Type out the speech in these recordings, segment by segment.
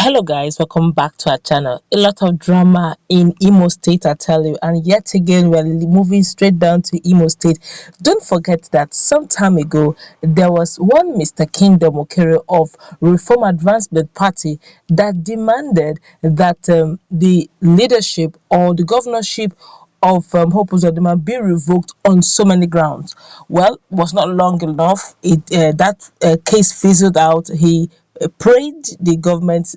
Hello guys, welcome back to our channel. A lot of drama in Imo State, I tell you, and yet again we're moving straight down to Imo State. Don't forget that some time ago there was one Mr. Kingdom Okere of Reform Advancement Party that demanded that the leadership or the governorship of Hope Uzodinma be revoked on so many grounds. Well, was not long enough. That case fizzled out. He prayed the government,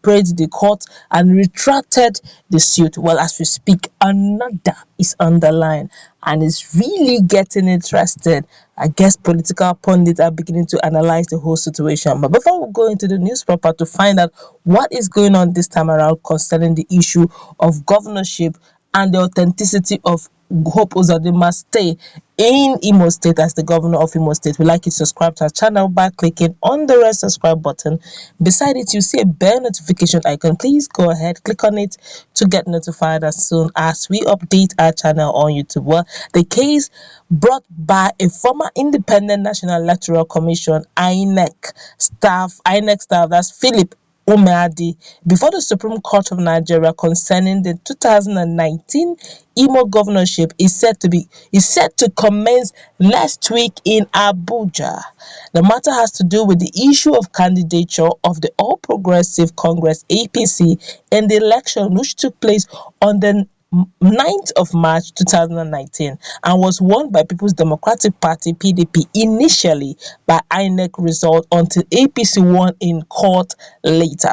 prayed the court, and retracted the suit. Well, as we speak, another is on the line, and it's really getting interested. I guess political pundits are beginning to analyze the whole situation. But before we go into the news proper to find out what is going on this time around concerning the issue of governorship and the authenticity of Hope Uzodinma stay in Imo State as the governor of Imo State, we'd like you to subscribe to our channel by clicking on the red subscribe button. Beside it, you see a bell notification icon. Please go ahead, click on it to get notified as soon as we update our channel on YouTube. Well, the case brought by a former Independent National Electoral Commission INEC staff, that's Phillip Umeadi, before the Supreme Court of Nigeria concerning the 2019 Imo governorship is set to commence next week in Abuja. The matter has to do with the issue of candidature of the All Progressive Congress APC in the election which took place on the 9th of March 2019 and was won by People's Democratic Party PDP initially by INEC result until APC won in court later.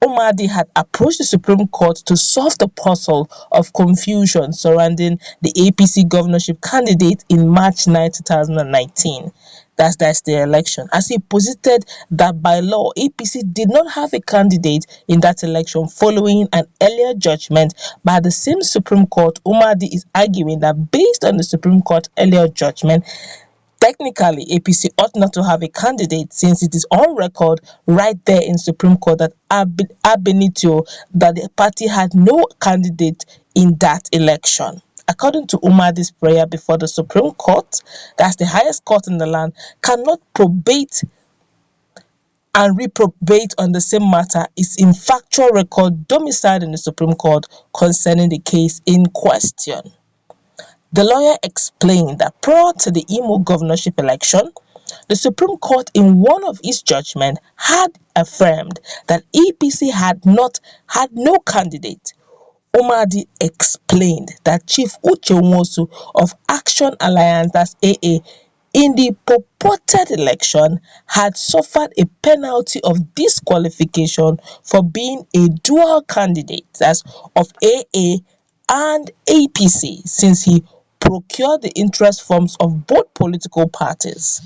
Umeadi had approached the Supreme Court to solve the puzzle of confusion surrounding the APC governorship candidate in March 9, 2019. That's the election. As he posited that by law, APC did not have a candidate in that election following an earlier judgment by the same Supreme Court. Umeadi is arguing that based on the Supreme Court earlier judgment, technically, APC ought not to have a candidate since it is on record right there in Supreme Court that ab initio that the party had no candidate in that election. According to Umeadi's prayer before the Supreme Court, that's the highest court in the land, cannot probate and reprobate on the same matter is in factual record domiciled in the Supreme Court concerning the case in question. The lawyer explained that prior to the Imo governorship election, the Supreme Court in one of its judgments had affirmed that APC had no candidate. Umeadi explained that Chief Uche Nwosu of Action Alliance, that's AA, in the purported election had suffered a penalty of disqualification for being a dual candidate, that's of AA and APC, since he procured the interest forms of both political parties.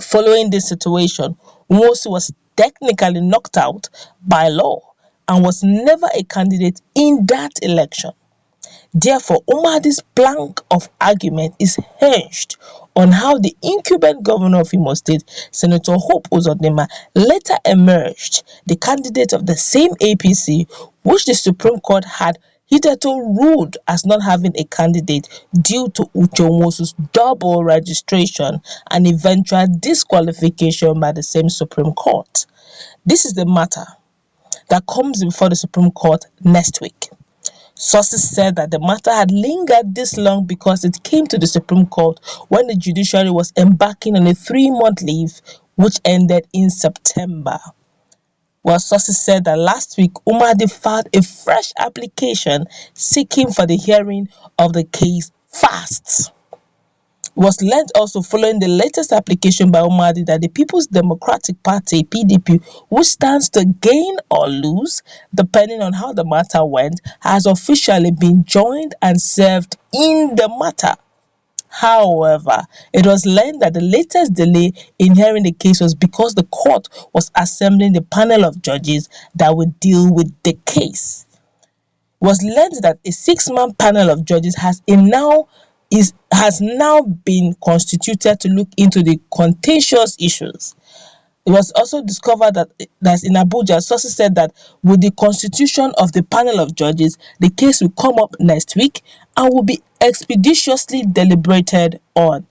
Following this situation, Nwosu was technically knocked out by law and was never a candidate in that election. Therefore, Umeadi's plank of argument is hinged on how the incumbent governor of Imo State, Senator Hope Uzodinma, later emerged the candidate of the same APC, which the Supreme Court had hitherto ruled as not having a candidate due to Uche Nwosu's double registration and eventual disqualification by the same Supreme Court. This is the matter that comes before the Supreme Court next week. Sources said that the matter had lingered this long because it came to the Supreme Court when the judiciary was embarking on a 3-month leave which ended in September. Well, sources said that last week, Umeadi filed a fresh application seeking for the hearing of the case fast. It was learned also following the latest application by Umeadi that the People's Democratic Party, PDP, which stands to gain or lose, depending on how the matter went, has officially been joined and served in the matter. However, it was learned that the latest delay in hearing the case was because the court was assembling the panel of judges that would deal with the case. It was learned that a 6-man panel of judges has now been constituted to look into the contentious issues. It was also discovered that in Abuja, sources said that with the constitution of the panel of judges, the case will come up next week and will be expeditiously deliberated on.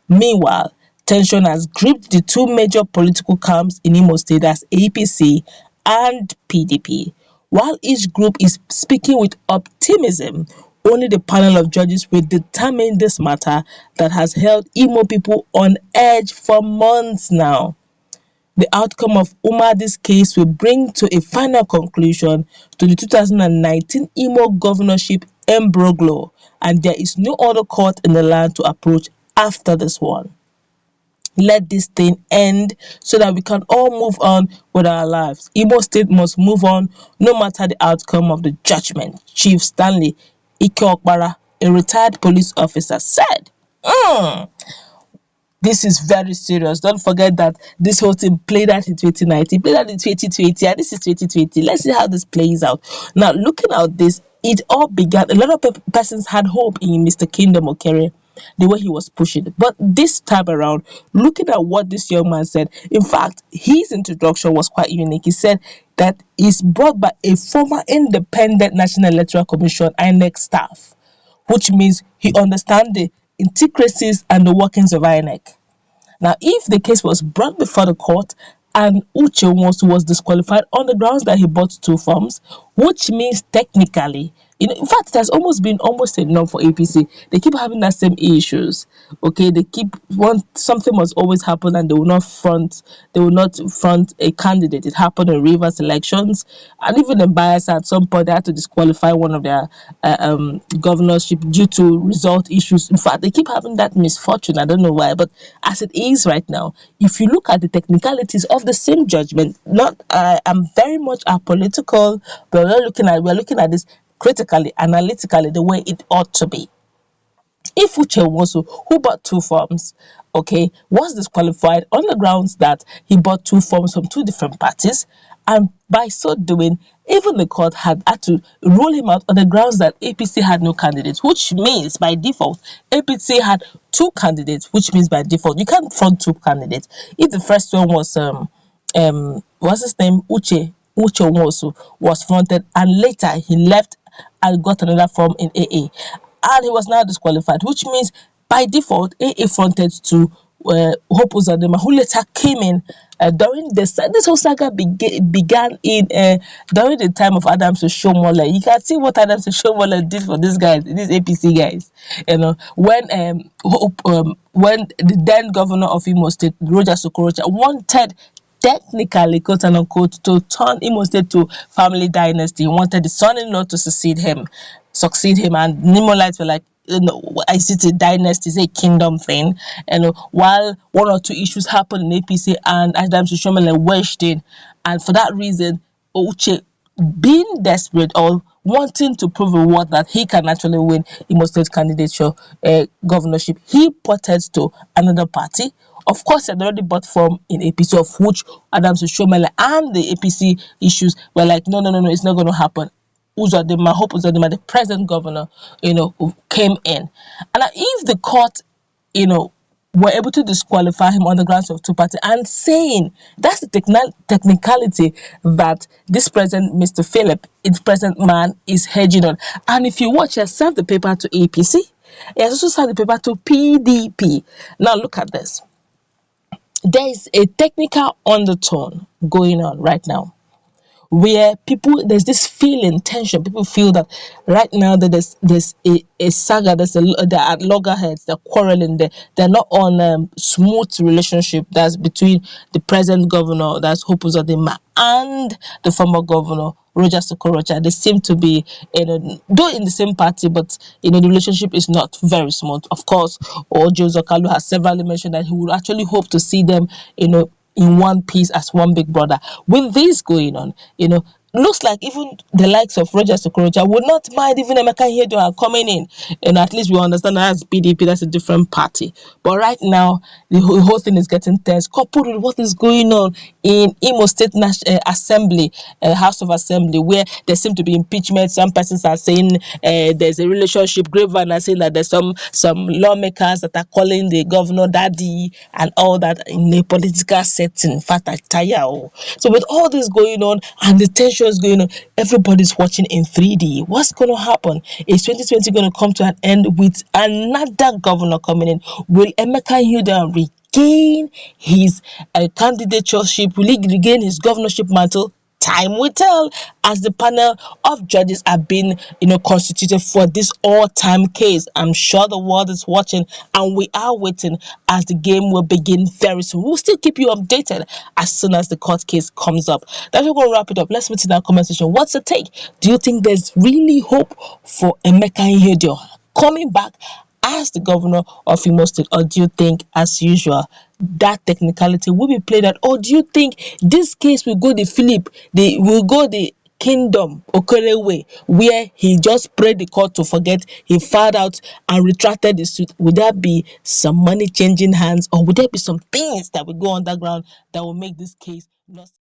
Meanwhile, tension has gripped the two major political camps in Imo State, as APC and PDP. While each group is speaking with optimism, only the panel of judges will determine this matter that has held Imo people on edge for months now. The outcome of Umeadi's case will bring to a final conclusion to the 2019 Imo governorship imbroglio, and there is no other court in the land to approach after this one. Let this thing end so that we can all move on with our lives. Imo State must move on no matter the outcome of the judgment, Chief Stanley Ikeokpara, a retired police officer, said. This is very serious. Don't forget that this whole thing played out in 2019, played out in 2020, and this is 2020. Let's see how this plays out. Now, looking at this, it all began. A lot of persons had hope in Mr. Kingdom Okere, the way he was pushing. But this time around, looking at what this young man said, in fact, his introduction was quite unique. He said that it's brought by a former independent National Electoral Commission INEC staff, which means he understands the intricacies and the workings of INEC. Now, if the case was brought before the court and Uche was disqualified on the grounds that he bought two forms, which means technically, in fact, it has almost been a norm for APC. They keep having that same issues. Okay, they keep something must always happen, and they will not front a candidate. It happened in Rivers elections, and even in Bayelsa at some point they had to disqualify one of their governorship due to result issues. In fact, they keep having that misfortune. I don't know why, but as it is right now, if you look at the technicalities of the same judgment, I'm very much apolitical, but we're looking at this critically, analytically, the way it ought to be. If Uche Nwosu, who bought two forms, was disqualified on the grounds that he bought two forms from two different parties, and by so doing, even the court had to rule him out on the grounds that APC had no candidates, which means by default, APC had two candidates, which means by default, you can't front two candidates. If the first one was, what's his name, Uche Nwosu was fronted, and later he left and got another form in AA, and he was now disqualified, which means by default AA fronted to Hope Uzodinma, who later came in during this whole saga began in during the time of Adams Oshiomhole. You can see what Adams Oshiomhole did for these guys, these APC guys. When the then governor of Imo State, Rogers Okorocha, wanted technically, quote unquote, to turn Imo State to family dynasty. He wanted the son-in-law to succeed him, and Imolites were like, I see it a dynasty, it's a kingdom thing. And while one or two issues happened in APC, and Adams Oshiomhole wedged in, and for that reason, Uche, being desperate or wanting to prove a word that he can actually win Imo State candidature governorship, he ported to another party. Of course, he had already bought form in APC, of which Adams Oshiomhole and the APC issues were like, no, it's not going to happen. Uzodinma, Hope Uzodinma, the present governor, came in. And if the court, were able to disqualify him on the grounds of two parties, and saying that's the technicality that this present Mr. Phillip, its present man, is hedging on. And if you watch, he has served the paper to APC, he has also served the paper to PDP. Now look at this. There is a technical undertone going on right now, where there's this feeling, tension. People feel that right now that there's a saga, they're at loggerheads, they're quarreling, they're not on smooth relationship that's between the present governor, that's Hope Uzodinma, and the former governor, Rogers Okorocha. They seem to be, though in the same party, but the relationship is not very smooth. Of course, Ojo Zokalu has severally mentioned that he would actually hope to see them, in one piece as one big brother. With this going on, looks like even the likes of Rogers Okorocha would not mind even Emeka and Ihiedioha coming in. And at least we understand that that's PDP, that's a different party. But right now, the whole thing is getting tense, coupled with what is going on in Imo State Assembly, House of Assembly, where there seem to be impeachment. Some persons are saying there's a relationship. Grapevine are saying that there's some lawmakers that are calling the governor daddy and all that in a political setting. In fact, I tire. So with all this going on and the tension is going on, everybody's watching in 3D. What's going to happen? Is 2020 going to come to an end with another governor coming in? Will Emeka and Ihiedioha regain his candidatureship? Will he regain his governorship mantle? Time will tell, as the panel of judges have been, constituted for this all-time case. I'm sure the world is watching, and we are waiting as the game will begin very soon. We'll still keep you updated as soon as the court case comes up. That's we're going to wrap it up. Let's meet in our comment section. What's the take? Do you think there's really hope for Emeka Ihiedioha coming back as the governor of Imo State, or do you think, as usual, that technicality will be played out, or do you think this case will go the Phillip, the Kingdom Okere way, where he just prayed the court to forget, he filed out and retracted the suit? Would there be some money changing hands, or would there be some things that will go underground that will make this case not